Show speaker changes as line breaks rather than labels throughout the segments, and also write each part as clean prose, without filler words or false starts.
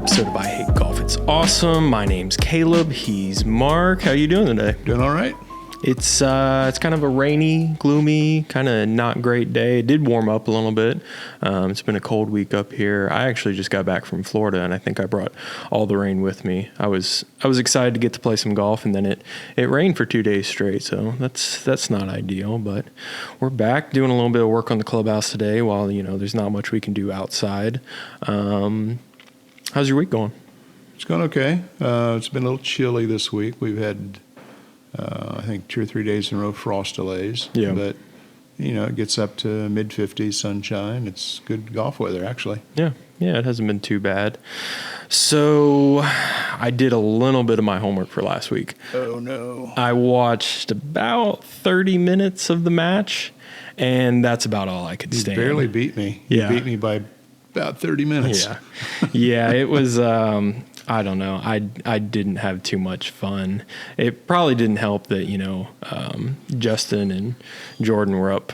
episode of I Hate Golf. It's awesome. My name's Caleb. He's Mark. How you doing today?
Doing all right.
It's kind of a rainy, gloomy, kind of not great day. It did warm up a little bit. It's been a cold week up here. I actually just got back from Florida, and I think I brought all the rain with me. I was excited to get to play some golf, and then it rained for 2 days straight, so that's not ideal. But we're back doing a little bit of work on the clubhouse today while, there's not much we can do outside. How's your week going?
It's going okay. It's been a little chilly this week. We've had, I think, 2 or 3 days in a row frost delays.
Yeah.
But, it gets up to mid-50s, sunshine. It's good golf weather, actually.
Yeah, it hasn't been too bad. So I did a little bit of my homework for last week.
Oh, no.
I watched about 30 minutes of the match, and that's about all I could stand.
You barely beat me.
Yeah.
You beat me by about 30 minutes.
Yeah, it was, I don't know. I didn't have too much fun. It probably didn't help that, Justin and Jordan were up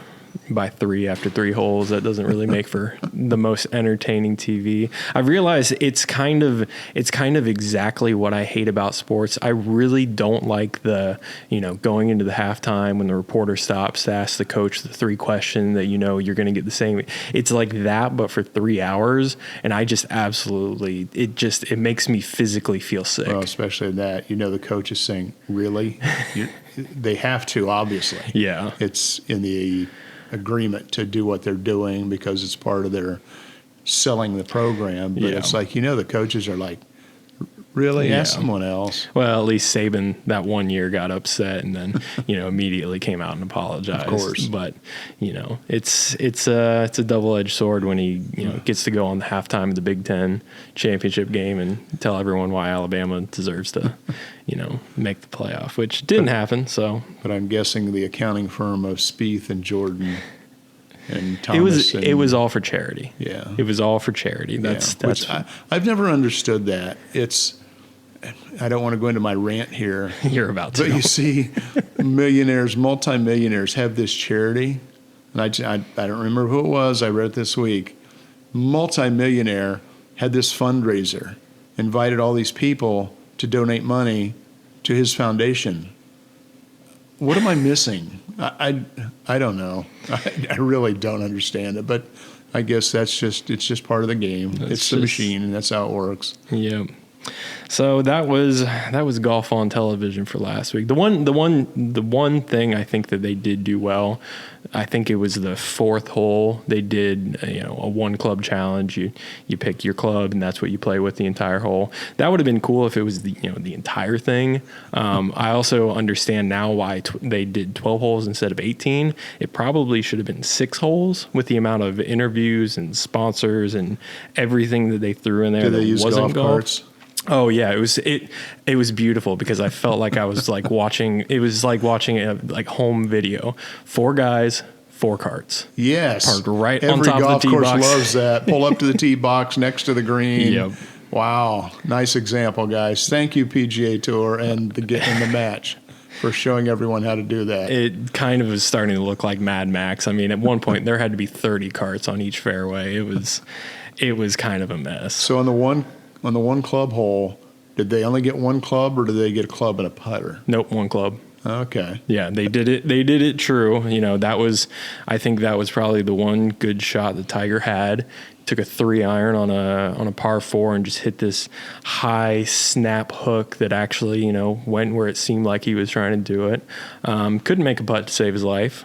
by 3 after 3 holes. That doesn't really make for the most entertaining TV. I realize it's kind of exactly what I hate about sports. I really don't like the, going into the halftime when the reporter stops to ask the coach the 3 questions that you're going to get the same. It's like that, but for 3 hours, and I just absolutely it makes me physically feel sick.
Well, especially that, the coach is saying, really? They have to, obviously.
Yeah.
It's in the agreement to do what they're doing because it's part of their selling the program. But it's like, the coaches are like, really?
Yeah.
Ask someone else.
Well, at least Saban that one year got upset and then, immediately came out and apologized.
Of course.
But, it's a double-edged sword when he, gets to go on the halftime of the Big Ten championship game and tell everyone why Alabama deserves to, make the playoff, which didn't happen. So,
but I'm guessing the accounting firm of Spieth and Jordan and Thomas.
It was all for charity.
Yeah.
It was all for charity. That's
I've never understood that. I don't want to go into my rant here.
You're about to.
But you see millionaires, multimillionaires have this charity. And I don't remember who it was. I read it this week. Multimillionaire had this fundraiser, invited all these people to donate money to his foundation. What am I missing? I don't know. I really don't understand it. But I guess it's just part of the game. It's the machine, and that's how it works.
Yeah. So that was golf on television for last week. The one thing I think that they did do well, I think it was the 4th hole. They did a 1 club challenge. You pick your club and that's what you play with the entire hole. That would have been cool if it was the entire thing. I also understand now why they did 12 holes instead of 18. It probably should have been 6 holes with the amount of interviews and sponsors and everything that they threw in there.
Do they use golf carts?
Oh yeah, it was beautiful because I felt like I was watching a home video. 4 guys, 4 carts.
Yes.
Parked right
Every
on top of the tee box.
Every golf course loves that. Pull up to the tee box next to the green.
Yep.
Wow. Nice example, guys. Thank you, PGA Tour and the match for showing everyone how to do that.
It kind of was starting to look like Mad Max. I mean, at one point there had to be 30 carts on each fairway. It was kind of a mess.
So on the one club hole, did they only get 1 club or did they get a club and a putter?
Nope, 1 club.
Okay.
Yeah, they did it true. I think that was probably the one good shot that Tiger had. Took a 3-iron on a par 4 and just hit this high snap hook that actually, went where it seemed like he was trying to do it. Couldn't make a putt to save his life.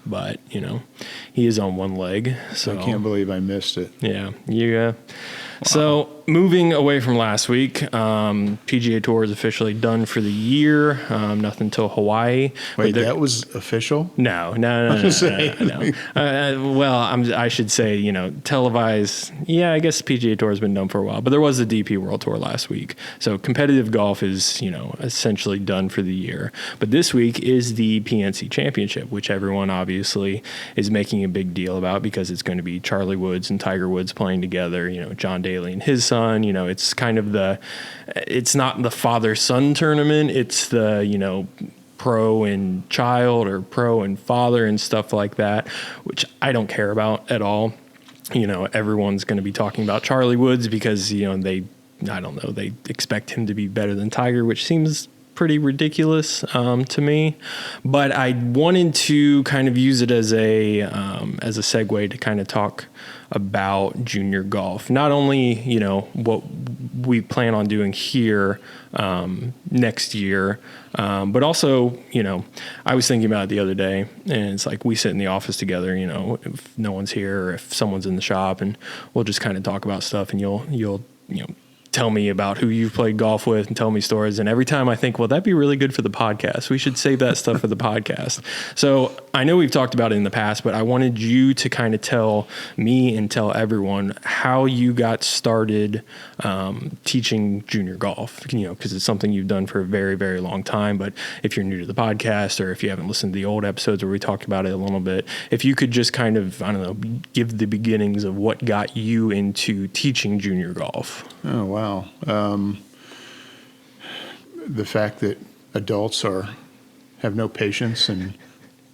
But, he is on 1 leg. So
I can't believe I missed it.
Yeah. Wow. So moving away from last week, PGA Tour is officially done for the year. Nothing till Hawaii.
Wait, that was official?
No. Well, I should say, televised. Yeah, I guess PGA Tour has been done for a while, but there was the DP World Tour last week. So competitive golf is, essentially done for the year. But this week is the PNC Championship, which everyone obviously is making a big deal about because it's going to be Charlie Woods and Tiger Woods playing together. John Daly and his son. It's kind of it's not the father-son tournament. It's the, pro and child or pro and father and stuff like that, which I don't care about at all. Everyone's going to be talking about Charlie Woods because, they I don't know, they expect him to be better than Tiger, which seems pretty ridiculous to me. But I wanted to kind of use it as a segue to kind of talk about junior golf. Not only, you know, what we plan on doing here next year, but also, you know, I was thinking about it the other day, and it's like we sit in the office together, you know, if no one's here or if someone's in the shop, and we'll just kind of talk about stuff, and you'll you know, tell me about who you've played golf with and tell me stories. And every time I think, well, that'd be really good for the podcast. We should save that stuff for the podcast. So I know we've talked about it in the past, but I wanted you to kind of tell me and tell everyone how you got started teaching junior golf, you know, because it's something you've done for a very, very long time. But if you're new to the podcast, or if you haven't listened to the old episodes where we talked about it a little bit, if you could just kind of, I don't know, give the beginnings of what got you into teaching junior golf.
Oh, wow. The fact that adults have no patience and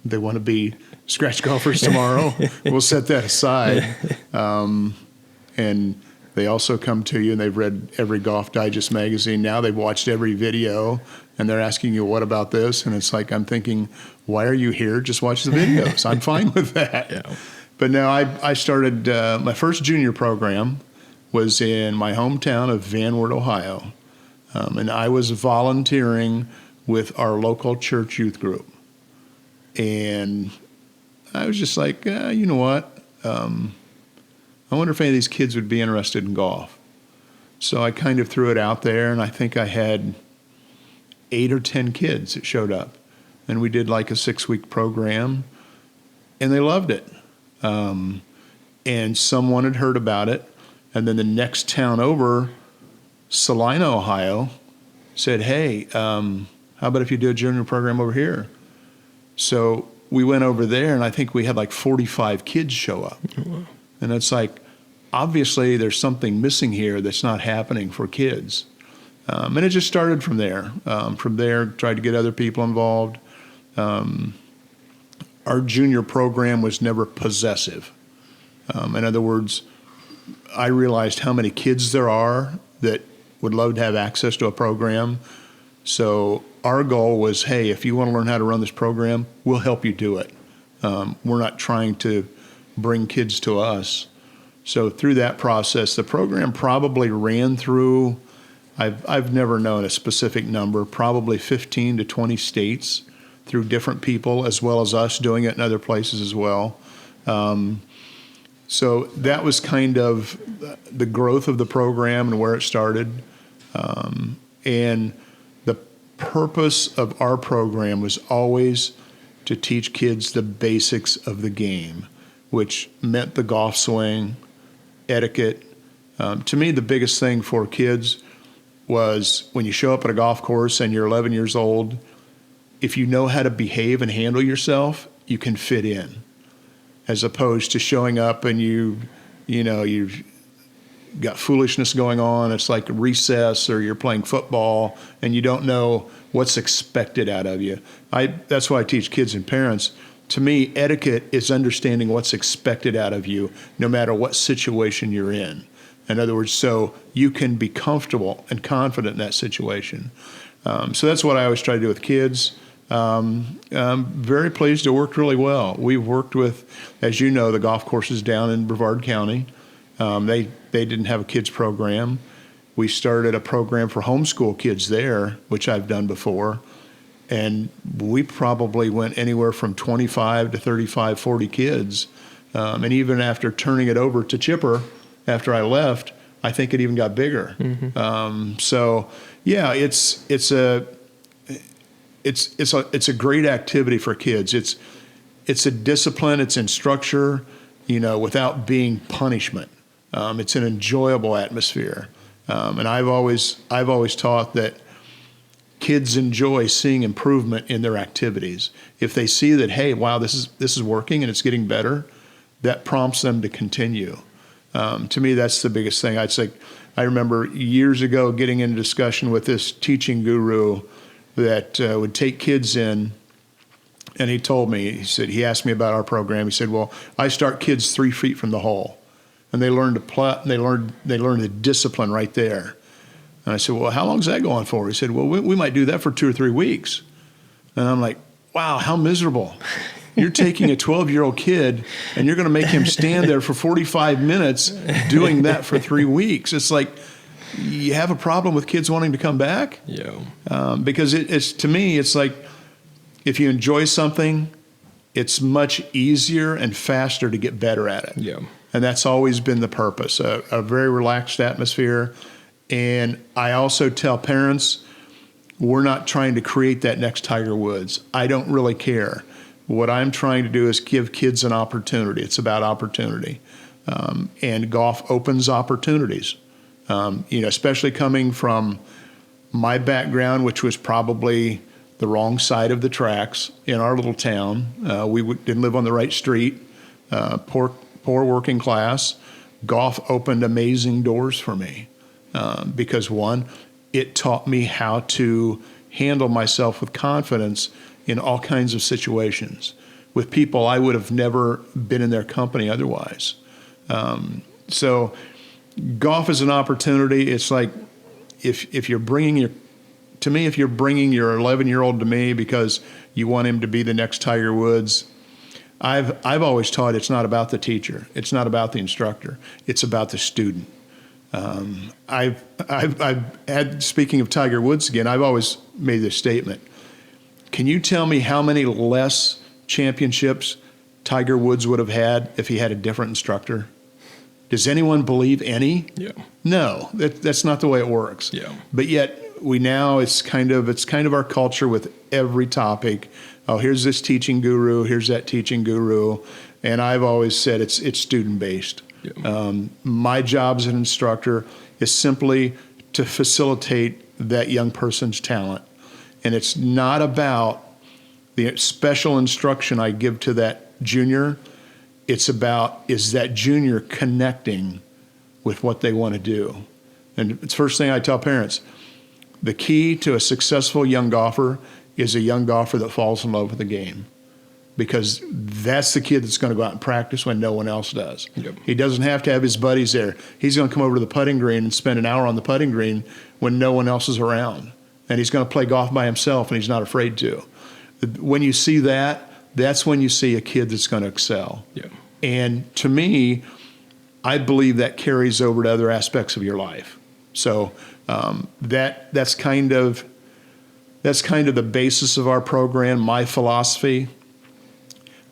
they want to be scratch golfers tomorrow, we'll set that aside. And they also come to you and they've read every Golf Digest magazine. Now they've watched every video and they're asking you, what about this? And it's like, I'm thinking, why are you here? Just watch the videos. I'm fine with that. Yeah. But no, I started, my first junior program was in my hometown of Van Wert, Ohio. And I was volunteering with our local church youth group. And I was just like, you know what? I wonder if any of these kids would be interested in golf. So I kind of threw it out there, and I think I had 8 or 10 kids that showed up. And we did like a 6-week program, and they loved it. And someone had heard about it. And then the next town over, Salina, Ohio, said, hey, how about if you do a junior program over here? So we went over there, and I think we had like 45 kids show up. Oh, wow. And it's like, obviously there's something missing here that's not happening for kids. And it just started from there. From there, tried to get other people involved. Our junior program was never possessive. In other words, I realized how many kids there are that would love to have access to a program. So our goal was, hey, if you want to learn how to run this program, we'll help you do it. We're not trying to bring kids to us. So through that process, the program probably ran through, I've never known a specific number, probably 15 to 20 states through different people, as well as us doing it in other places as well. So that was kind of the growth of the program and where it started. And the purpose of our program was always to teach kids the basics of the game, which meant the golf swing, etiquette. To me, the biggest thing for kids was when you show up at a golf course and you're 11 years old, if you know how to behave and handle yourself, you can fit in. As opposed to showing up and you've got foolishness going on. It's like recess, or you're playing football and you don't know what's expected out of you. That's why I teach kids and parents. To me, etiquette is understanding what's expected out of you no matter what situation you're in. In other words, so you can be comfortable and confident in that situation. So that's what I always try to do with kids. I'm very pleased it worked really well. We've worked with, as you know, the golf courses down in Brevard County. They didn't have a kids program. We started a program for homeschool kids there, which I've done before. And we probably went anywhere from 25 to 35, 40 kids. And even after turning it over to Chipper, after I left, I think it even got bigger. Mm-hmm. So yeah, it's a great activity for kids. It's a discipline. It's in structure, without being punishment. It's an enjoyable atmosphere. And I've always taught that kids enjoy seeing improvement in their activities. If they see that, hey, wow, this is working and it's getting better, that prompts them to continue. To me, that's the biggest thing. I remember years ago getting into discussion with this teaching guru that would take kids in, and he told me, he asked me about our program. He said, well, I start kids 3 feet from the hole, and they learn to play, they learn the discipline right there. And I said, well, how long is that going for? He said, well, we might do that for 2 or 3 weeks. And I'm like, wow, how miserable. You're taking a 12-year-old kid and you're going to make him stand there for 45 minutes doing that for 3 weeks. It's like, you have a problem with kids wanting to come back?
Yeah.
Because it's to me, it's like, if you enjoy something, it's much easier and faster to get better at it.
Yeah.
And that's always been the purpose, a very relaxed atmosphere. And I also tell parents, we're not trying to create that next Tiger Woods. I don't really care. What I'm trying to do is give kids an opportunity. It's about opportunity. And golf opens opportunities. Especially coming from my background, which was probably the wrong side of the tracks in our little town. We didn't live on the right street, poor working class. Golf opened amazing doors for me because, one, it taught me how to handle myself with confidence in all kinds of situations with people I would have never been in their company otherwise. So golf is an opportunity. It's like if you're bringing your 11-year-old to me because you want him to be the next Tiger Woods, I've always taught it's not about the teacher. It's not about the instructor. It's about the student. I've had, speaking of Tiger Woods again, I've always made this statement. Can you tell me how many less championships Tiger Woods would have had if he had a different instructor? Does anyone believe any?
Yeah.
No, that's not the way it works.
Yeah.
But yet it's kind of our culture with every topic. Oh, here's this teaching guru, here's that teaching guru, and I've always said it's student based. Yeah. My job as an instructor is simply to facilitate that young person's talent. And it's not about the special instruction I give to that junior. It's about, is that junior connecting with what they want to do? And it's the first thing I tell parents. The key to a successful young golfer is a young golfer that falls in love with the game. Because that's the kid that's going to go out and practice when no one else does.
Yep.
He doesn't have to have his buddies there. He's going to come over to the putting green and spend an hour on the putting green when no one else is around. And he's going to play golf by himself, and he's not afraid to. When you see that, that's when you see a kid that's going to excel.
Yeah. And
to me, I believe that carries over to other aspects of your life. So that's kind of the basis of our program, my philosophy.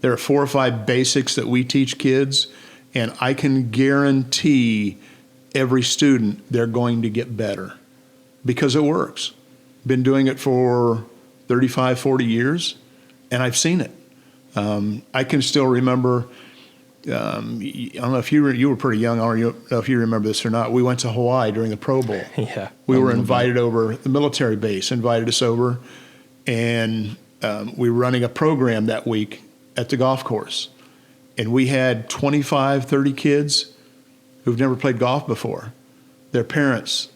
There are 4 or 5 basics that we teach kids, and I can guarantee every student they're going to get better because it works. Been doing it for 35, 40 years, and I've seen it. I can still remember, I don't know if you were pretty young, I don't know if you remember this or not. We went to Hawaii during the Pro Bowl.
Yeah.
We were invited over, the military base invited us over, and we were running a program that week at the golf course. And we had 25, 30 kids who've never played golf before. Their parents,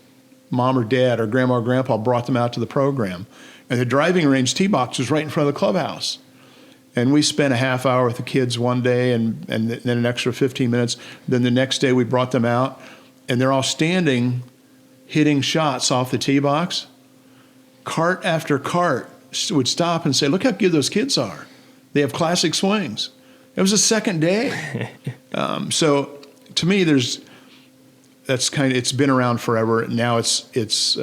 mom or dad or grandma or grandpa, brought them out to the program. And the driving range tee box was right in front of the clubhouse. And we spent a half hour with the kids one day and then an extra 15 minutes. Then the next day we brought them out, and they're all standing, hitting shots off the tee box. Cart after cart would stop and say, look how good those kids are. They have classic swings. It was the second day. So to me, it's been around forever. Now it's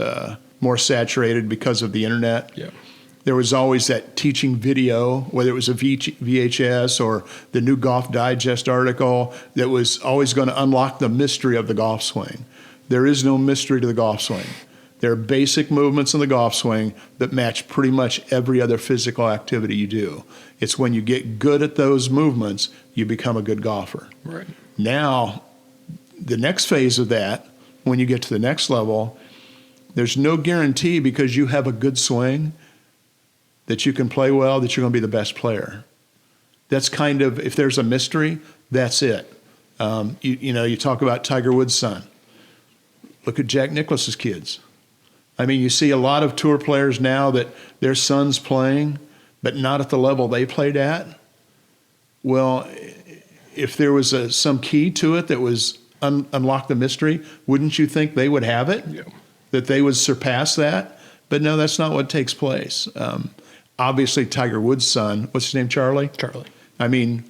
more saturated because of the internet.
Yeah.
There was always that teaching video, whether it was a VHS or the new Golf Digest article, that was always going to unlock the mystery of the golf swing. There is no mystery to the golf swing. There are basic movements in the golf swing that match pretty much every other physical activity you do. It's when you get good at those movements, you become a good golfer.
Right.
Now, the next phase of that, when you get to the next level, there's no guarantee because you have a good swing that you can play well, that you're going to be the best player. That's kind of, if there's a mystery, that's it. You talk about Tiger Woods' son. Look at Jack Nicklaus's kids. I mean, you see a lot of tour players now that their son's playing, but not at the level they played at. Well, if there was some key to it that was unlock the mystery, wouldn't you think they would have it?
Yeah.
that they would surpass that. But no, that's not what takes place. Obviously, Tiger Woods' son, what's his name, Charlie?
Charlie.
I mean,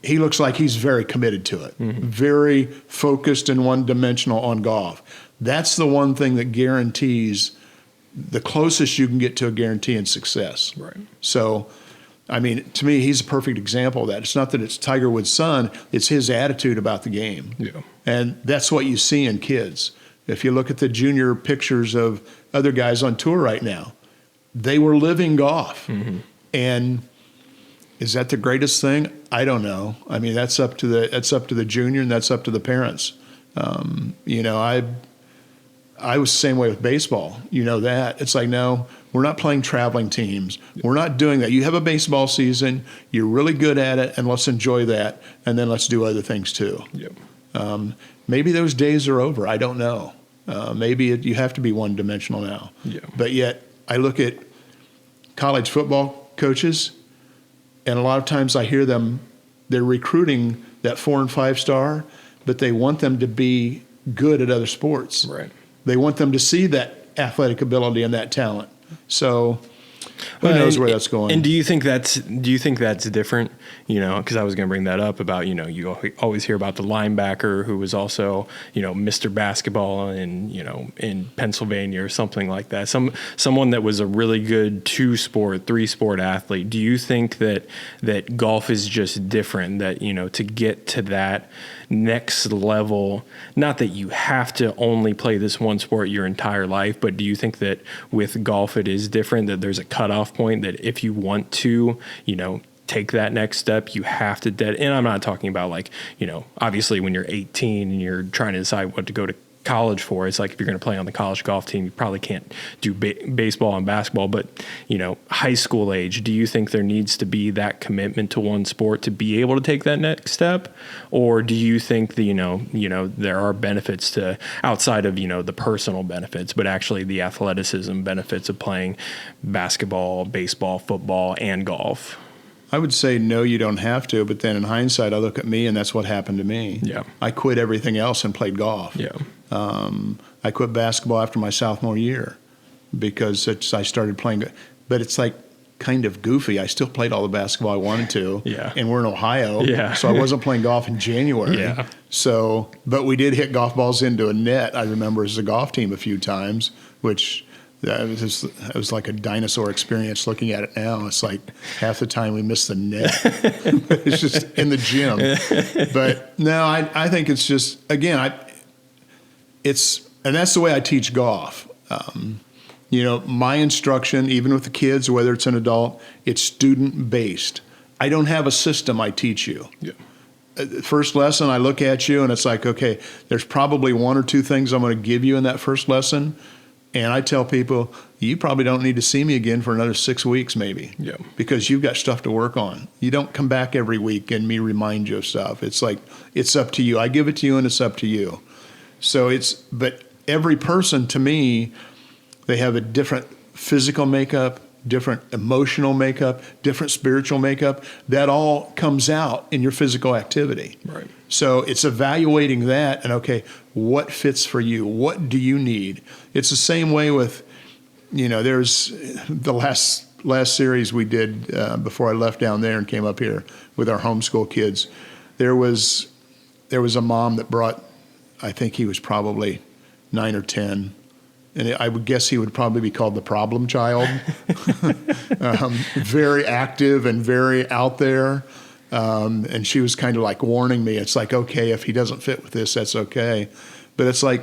he looks like he's very committed to it, very focused and one-dimensional on golf. That's the one thing that guarantees the closest you can get to a guarantee in success.
Right.
So, I mean, to me, he's a perfect example of that. It's not that it's Tiger Woods' son, it's his attitude about the game.
Yeah.
And that's what you see in kids. If you look at the junior pictures of other guys on tour right now, they were living golf. And is that the greatest thing? I don't know. I mean, that's up to the junior, and that's up to the parents. You know, I was the same way with baseball. You know that. It's like, no, we're not playing traveling teams. We're not doing that. You have a baseball season. You're really good at it, and let's enjoy that, and then let's do other things too.
Yep.
Maybe those days are over. I don't know. Maybe you have to be one-dimensional now.
Yeah.
But yet, I look at college football coaches, and a lot of times I hear them, they're recruiting that 4 and 5 star, but they want them to be good at other sports.
Right.
They want them to see that athletic ability and that talent. So who knows where that's going?
And do you think that's different? You know, because I was going to bring that up about, you know, you always hear about the linebacker who was also, you know, Mr. Basketball in Pennsylvania or something like that. Someone that was a really good 2-sport, 3-sport athlete. Do you think that golf is just different? That, you know, to get to that next level, not that you have to only play this one sport your entire life, but do you think that with golf it is different, that there's a cutoff point that if you want to, you know, take that next step, you have to and I'm not talking about, like, you know, obviously when you're 18 and you're trying to decide what to go to college for, it's like if you're going to play on the college golf team, you probably can't do baseball and basketball. But, you know, high school age, do you think there needs to be that commitment to one sport to be able to take that next step? Or do you think that, you know, there are benefits to, outside of, you know, the personal benefits, but actually the athleticism benefits of playing basketball, baseball, football, and golf?
I would say no, you don't have to. But then in hindsight, I look at me, and that's what happened to me.
Yeah.
I quit everything else and played golf.
Yeah.
I quit basketball after my sophomore year because I started playing. But it's like kind of goofy. I still played all the basketball I wanted to.
Yeah.
And we're in Ohio.
Yeah.
So I wasn't playing golf in January.
Yeah.
So, but we did hit golf balls into a net, I remember, as a golf team a few times, which it was like a dinosaur experience looking at it now. It's like half the time we miss the net. It's just in the gym. But no, I think it's just, again, and that's the way I teach golf. You know, my instruction, even with the kids, whether it's an adult, it's student-based. I don't have a system I teach you.
Yeah.
First lesson, I look at you, and it's like, okay, there's probably 1 or 2 things I'm going to give you in that first lesson. And I tell people, you probably don't need to see me again for another 6 weeks maybe. Yeah. Because you've got stuff to work on. You don't come back every week and me remind you of stuff. It's like, it's up to you. I give it to you and it's up to you. So but every person, to me, they have a different physical makeup, different emotional makeup, different spiritual makeup. That all comes out in your physical activity. Right. So it's evaluating that and, okay, what fits for you? What do you need? It's the same way with, you know, there's the last series we did before I left down there and came up here with our homeschool kids. There was a mom that brought, I think he was probably 9 or 10, and I would guess he would probably be called the problem child. Very active and very out there. And she was kind of like warning me. It's like, okay, if he doesn't fit with this, that's okay. But it's like,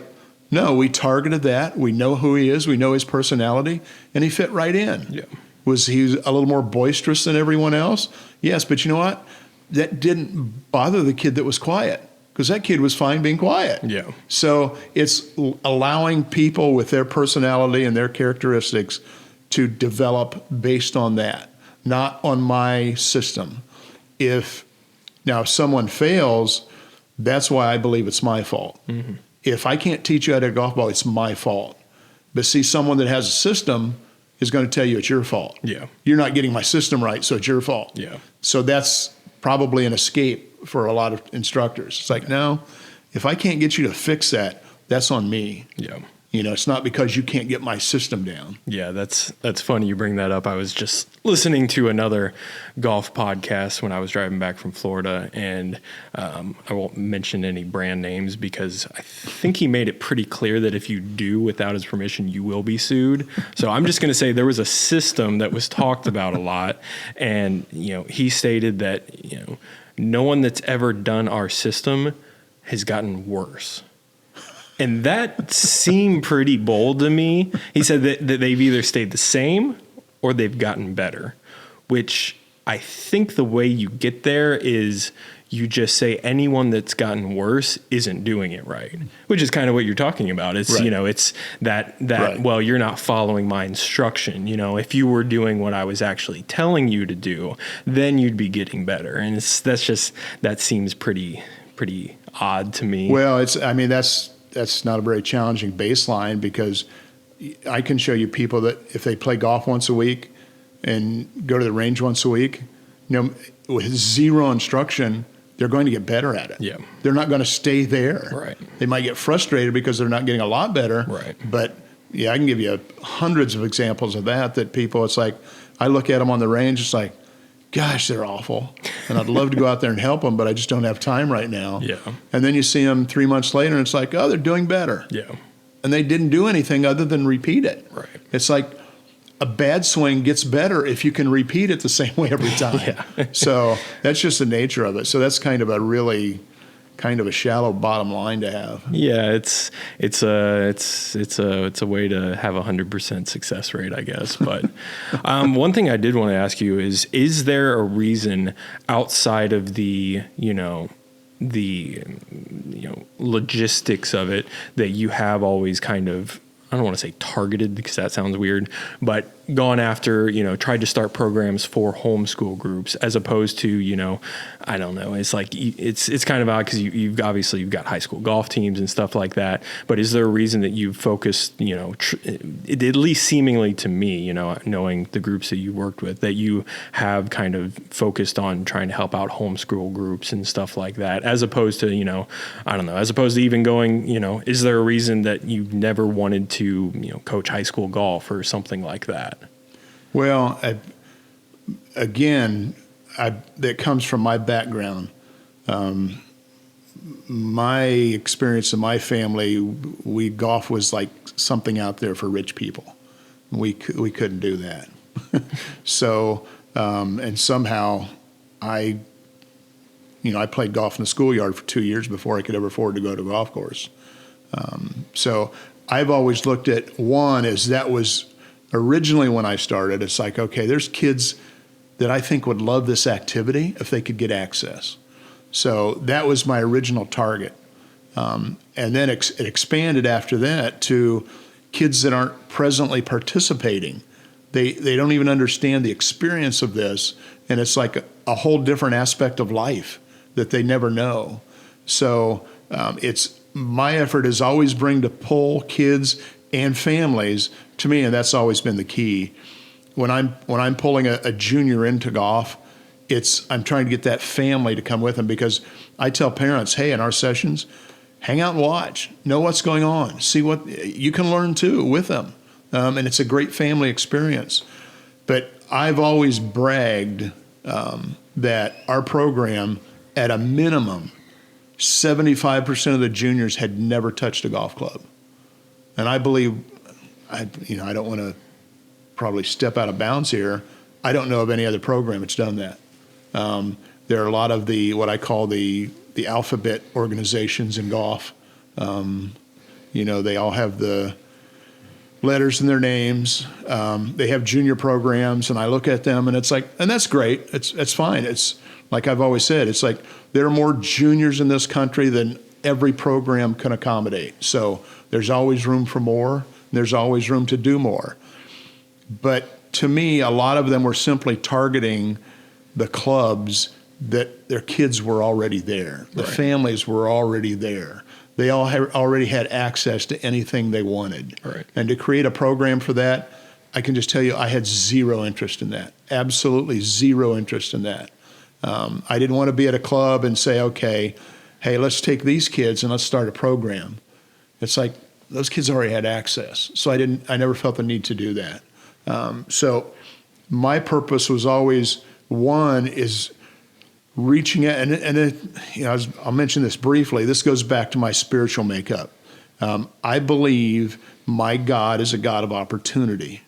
no, we targeted that. We know who he is. We know his personality. And he fit right in. Yeah. Was he a little more boisterous than everyone else? Yes, but you know what? That didn't bother the kid that was quiet, because that kid was fine being quiet. Yeah. So it's allowing people with their personality and their characteristics to develop based on that, not on my system. If someone fails, that's why I believe it's my fault. Mm-hmm. If I can't teach you how to hit a golf ball, it's my fault. But see, someone that has a system is going to tell you it's your fault. Yeah. You're not getting my system right, so it's your fault. Yeah. So that's probably an escape for a lot of instructors. It's like, no, if I can't get you to fix that, that's on me. Yeah. It's not because you can't get my system down.
Yeah, that's funny you bring that up. I was just listening to another golf podcast when I was driving back from Florida, and I won't mention any brand names because I think he made it pretty clear that if you do without his permission, you will be sued. So I'm just going to say there was a system that was talked about a lot, and he stated that no one that's ever done our system has gotten worse. And that seemed pretty bold to me. He said that they've either stayed the same or they've gotten better, which I think the way you get there is you just say anyone that's gotten worse isn't doing it right, which is kind of what you're talking about. It's,
right.
It's that
right.
Well, you're not following my instruction. If you were doing what I was actually telling you to do, then you'd be getting better. And that seems pretty odd to me.
Well, that's not a very challenging baseline, because I can show you people that if they play golf once a week and go to the range once a week, with zero instruction, they're going to get better at it.
Yeah.
They're not going to stay there.
Right.
They might get frustrated because they're not getting a lot better.
Right.
But I can give you hundreds of examples of that people, it's like, I look at them on the range, it's like, gosh, they're awful. And I'd love to go out there and help them, but I just don't have time right now.
Yeah.
And then you see them 3 months later, and it's like, oh, they're doing better.
Yeah.
And they didn't do anything other than repeat it.
Right.
It's like a bad swing gets better if you can repeat it the same way every time.
Yeah.
So that's just the nature of it. So that's kind of a shallow bottom line to have.
Yeah, it's a way to have 100% success rate, I guess. But one thing I did want to ask you is there a reason outside of the logistics of it that you have always kind of, I don't want to say targeted because that sounds weird, but gone after, tried to start programs for homeschool groups as opposed to, I don't know. It's like, it's kind of odd because you've got high school golf teams and stuff like that. But is there a reason that you've focused, at least seemingly to me, knowing the groups that you worked with, that you have kind of focused on trying to help out homeschool groups and stuff like that, as opposed to, I don't know, as opposed to even going, is there a reason that you never wanted to, coach high school golf or something like that?
Well, that comes from my background. My experience in my family, golf was like something out there for rich people. We couldn't do that. So, and somehow I played golf in the schoolyard for 2 years before I could ever afford to go to a golf course. So I've always looked at one as that was originally when I started. It's like, okay, there's kids that I think would love this activity if they could get access. So that was my original target. And then it expanded after that to kids that aren't presently participating. They don't even understand the experience of this. And it's like a whole different aspect of life that they never know. So my effort is always to pull kids and families to me, and that's always been the key. When I'm pulling a junior into golf, I'm trying to get that family to come with them, because I tell parents, hey, in our sessions, hang out and watch, know what's going on, see what you can learn too with them, and it's a great family experience. But I've always bragged that our program, at a minimum, 75% of the juniors had never touched a golf club. And I believe, I don't want to probably step out of bounds here. I don't know of any other program that's done that. There are a lot of what I call the alphabet organizations in golf. They all have the letters in their names. They have junior programs, and I look at them, and it's like, and that's great. It's fine. It's like I've always said, it's like there are more juniors in this country than every program can accommodate. So there's always room for more. There's always room to do more. But to me, a lot of them were simply targeting the clubs that their kids were already there. The
Right.
families were already there. They all already had access to anything they wanted.
Right.
And to create a program for that, I can just tell you I had zero interest in that. Absolutely zero interest in that. I didn't want to be at a club and say, okay, hey, let's take these kids and let's start a program. It's like, those kids already had access. So I never felt the need to do that. So my purpose was always, one is reaching out, I'll mention this briefly. This goes back to my spiritual makeup. I believe my God is a God of opportunity.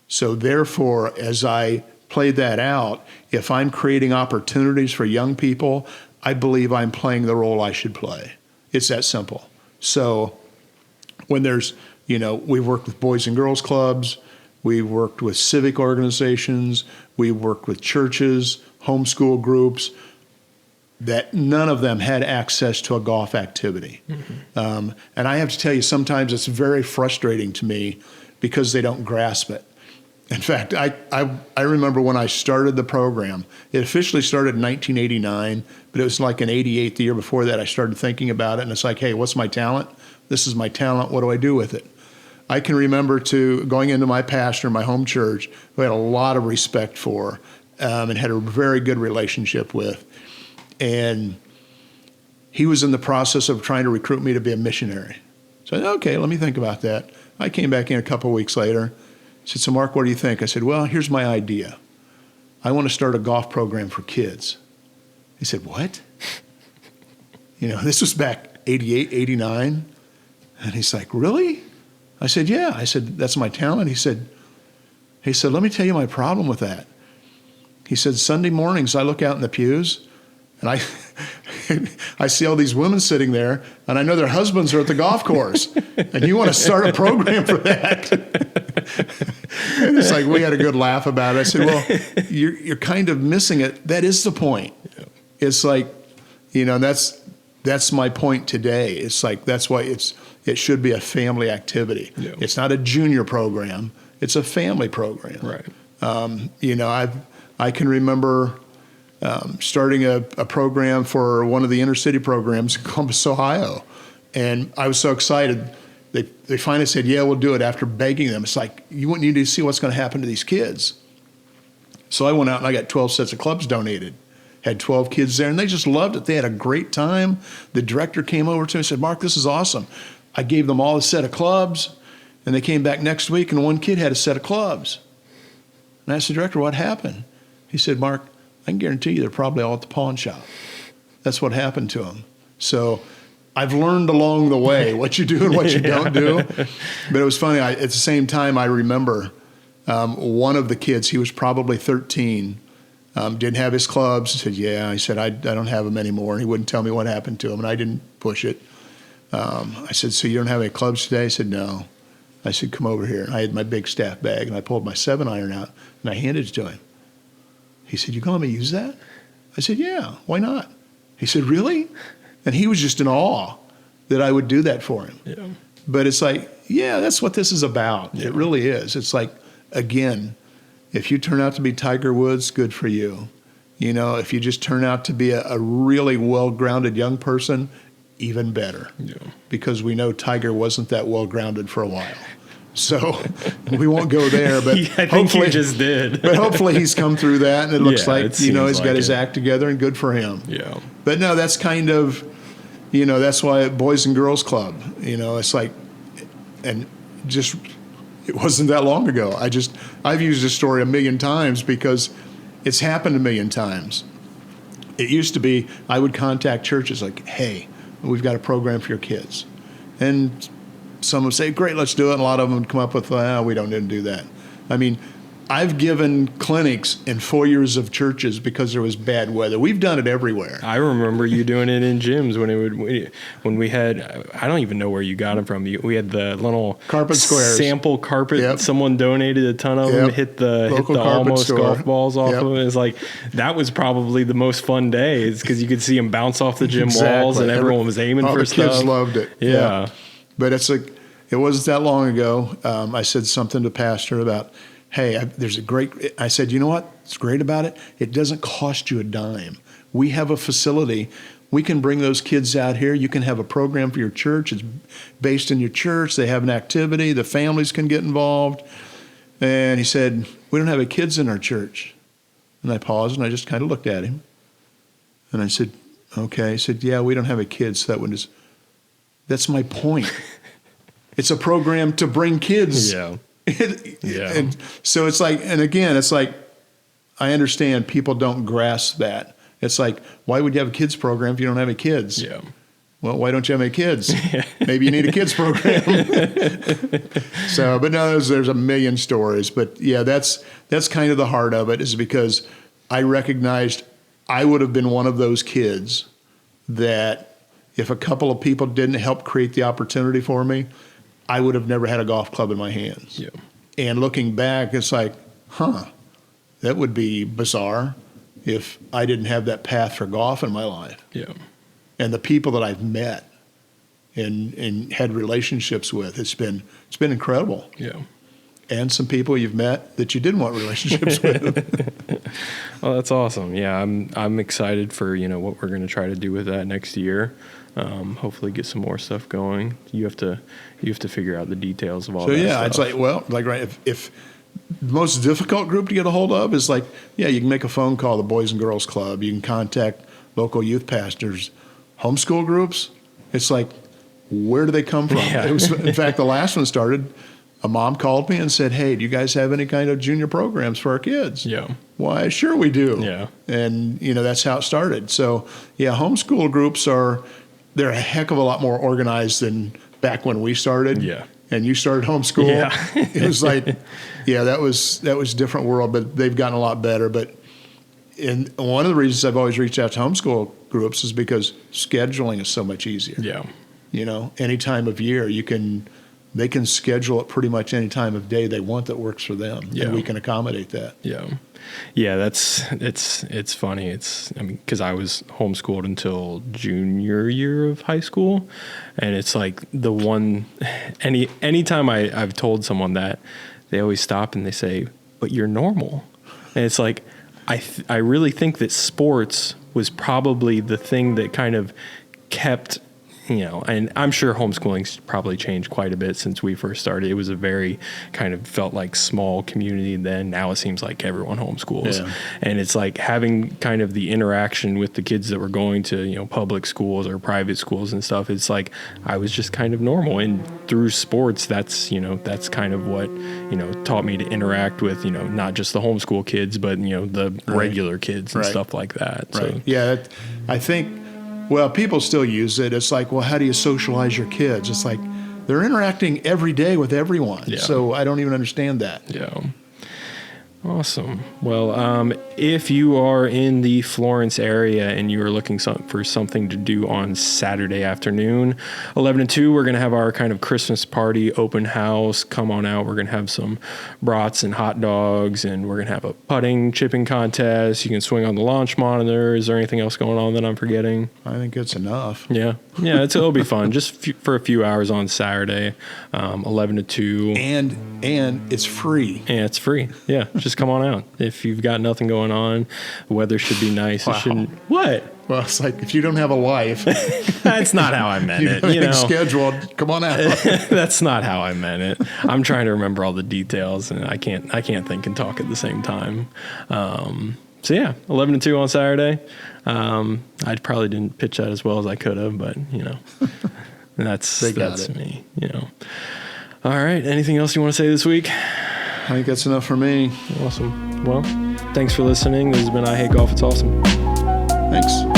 So therefore, as I play that out, if I'm creating opportunities for young people, I believe I'm playing the role I should play. It's that simple. So when there's, we've worked with boys and girls clubs, we've worked with civic organizations, we've worked with churches, homeschool groups, that none of them had access to a golf activity. Mm-hmm. And I have to tell you, sometimes it's very frustrating to me because they don't grasp it. In fact, I remember when I started the program, it officially started in 1989, but it was like in 88, the year before that, I started thinking about it, and it's like, hey, what's my talent? This is my talent. What do I do with it? I can remember going into my pastor in my home church, who I had a lot of respect for and had a very good relationship with. And he was in the process of trying to recruit me to be a missionary. So I said, okay, let me think about that. I came back in a couple of weeks later. He said, so Mark, what do you think? I said, well, here's my idea. I want to start a golf program for kids. He said, what? This was back 88, 89. And he's like, really? I said, yeah. I said, that's my talent. He said, let me tell you my problem with that. He said, Sunday mornings I look out in the pews and I see all these women sitting there, and I know their husbands are at the golf course, and you want to start a program for that? And it's like, we had a good laugh about it. I said, well, you're kind of missing it. That is the point. Yeah. It's like, that's my point today. It's like, that's why it should be a family activity. Yeah. It's not a junior program. It's a family program.
Right.
I can remember starting a program for one of the inner city programs in Columbus, Ohio. And I was so excited. They finally said, yeah, we'll do it, after begging them. It's like, you need to see what's going to happen to these kids. So I went out and I got 12 sets of clubs donated. Had 12 kids there, and they just loved it. They had a great time. The director came over to me and said, Mark, this is awesome. I gave them all a set of clubs, and they came back next week, and one kid had a set of clubs. And I asked the director, what happened? He said, Mark, I can guarantee you they're probably all at the pawn shop. That's what happened to them. So I've learned along the way what you do and what you don't do. But it was funny. At the same time, I remember one of the kids, he was probably 13, didn't have his clubs. He said, yeah. I said, I don't have them anymore. And he wouldn't tell me what happened to him, and I didn't push it. I said, so you don't have any clubs today? He said, no. I said, come over here. And I had my big staff bag, and I pulled my 7-iron out, and I handed it to him. He said, you going to let me use that? I said, yeah, why not? He said, really? And he was just in awe that I would do that for him. Yeah. But it's like, yeah, that's what this is about. Yeah. It really is. It's like, again, if you turn out to be Tiger Woods, good for you. If you just turn out to be a really well-grounded young person, even better. Yeah. Because we know Tiger wasn't that well-grounded for a while. So we won't go there, but
yeah, I think you just did.
But hopefully he's come through that, and it looks like, he's got his act together, and good for him.
Yeah.
But no, that's kind of, that's why Boys and Girls Club, it's like, and just, it wasn't that long ago. I've used this story a million times because it's happened a million times. It used to be, I would contact churches like, hey, we've got a program for your kids. And some would say, great, let's do it. And a lot of them would come up with, we don't need to do that. I mean, I've given clinics in foyers of churches because there was bad weather. We've done it everywhere.
I remember you doing it in gyms when we had, I don't even know where you got them from. We had the little
carpet squares,
sample carpet. Yep. Someone donated a ton of them, hit the almost store. Golf balls off of it. It's like, that was probably the most fun days because you could see them bounce off the gym walls, and everyone was aiming for stuff.
The kids loved it.
Yeah.
But it's like, it wasn't that long ago. I said something to Pastor about, hey, I said, you know what's great about it? It doesn't cost you a dime. We have a facility. We can bring those kids out here. You can have a program for your church. It's based in your church. They have an activity. The families can get involved. And he said, we don't have any kids in our church. And I paused, and I just kind of looked at him. And I said, okay. He said, yeah, we don't have any kids. So that's my point. It's a program to bring kids.
Yeah. Yeah.
And so it's like, and again, it's like, I understand people don't grasp that. It's like, why would you have a kids program if you don't have any kids?
Yeah.
Well, why don't you have any kids? Maybe you need a kids program. So, but no, there's a million stories. But yeah, that's kind of the heart of it, is because I recognized I would have been one of those kids that if a couple of people didn't help create the opportunity for me, I would have never had a golf club in my hands.
Yeah.
And looking back, it's like, that would be bizarre if I didn't have that path for golf in my life.
Yeah.
And the people that I've met and had relationships with, it's been incredible.
Yeah.
And some people you've met that you didn't want relationships with.
Well, that's awesome. Yeah, I'm excited for what we're going to try to do with that next year. Hopefully, get some more stuff going. You have to figure out the details of all.
So
that
yeah,
stuff.
it's like right if the most difficult group to get a hold of is like, yeah, you can make a phone call to the Boys and Girls Club. You can contact local youth pastors. Homeschool groups, it's like, where do they come from?
Yeah.
It was, in fact, the last one started, a mom called me and said, hey, do you guys have any kind of junior programs for our kids?
Yeah.
Why, sure we do.
Yeah.
And, that's how it started. So, yeah, homeschool groups they're a heck of a lot more organized than back when we started.
Yeah.
And you started homeschool.
Yeah.
It was like, yeah, that was a different world, but they've gotten a lot better. But one of the reasons I've always reached out to homeschool groups is because scheduling is so much easier.
Yeah.
Any time of year they can schedule it pretty much any time of day they want that works for them.
Yeah.
And we can accommodate that.
Yeah. Yeah, it's funny. Because I was homeschooled until junior year of high school, and it's like anytime I've told someone that, they always stop and they say, "But you're normal," and it's like I really think that sports was probably the thing that kind of kept. And I'm sure homeschooling's probably changed quite a bit since we first started. It was a very kind of felt like small community then. Now it seems like everyone homeschools.
Yeah.
And it's like having kind of the interaction with the kids that were going to, public schools or private schools and stuff. It's like I was just kind of normal. And through sports, that's kind of what, taught me to interact with, not just the homeschool kids, but, the regular kids and stuff like that.
Right.
So,
yeah, I think, well, people still use it. It's like, well, how do you socialize your kids? It's like they're interacting every day with everyone.
Yeah.
So I don't even understand that.
Yeah. Awesome. Well, if you are in the Florence area and you are looking for something to do on Saturday afternoon, 11 to 2, we're going to have our kind of Christmas party open house. Come on out. We're going to have some brats and hot dogs, and we're going to have a putting, chipping contest. You can swing on the launch monitor. Is there anything else going on that I'm forgetting?
I think it's enough.
Yeah. Yeah, it'll be fun. Just for a few hours on Saturday, 11 to 2.
And it's free.
And it's free. Yeah, just come on out. If you've got nothing going on, the weather should be nice.
Wow.
It shouldn't. What?
Well, it's like if you don't have a life,
That's not how I meant it.
anything scheduled, come on out.
That's not how I meant it. I'm trying to remember all the details, and I can't think and talk at the same time. So yeah, 11 to 2 on Saturday. I probably didn't pitch that as well as I could have, but that's me. All right. Anything else you want to say this week?
I think that's enough for me.
Awesome. Well, thanks for listening. This has been I Hate Golf. It's awesome.
Thanks.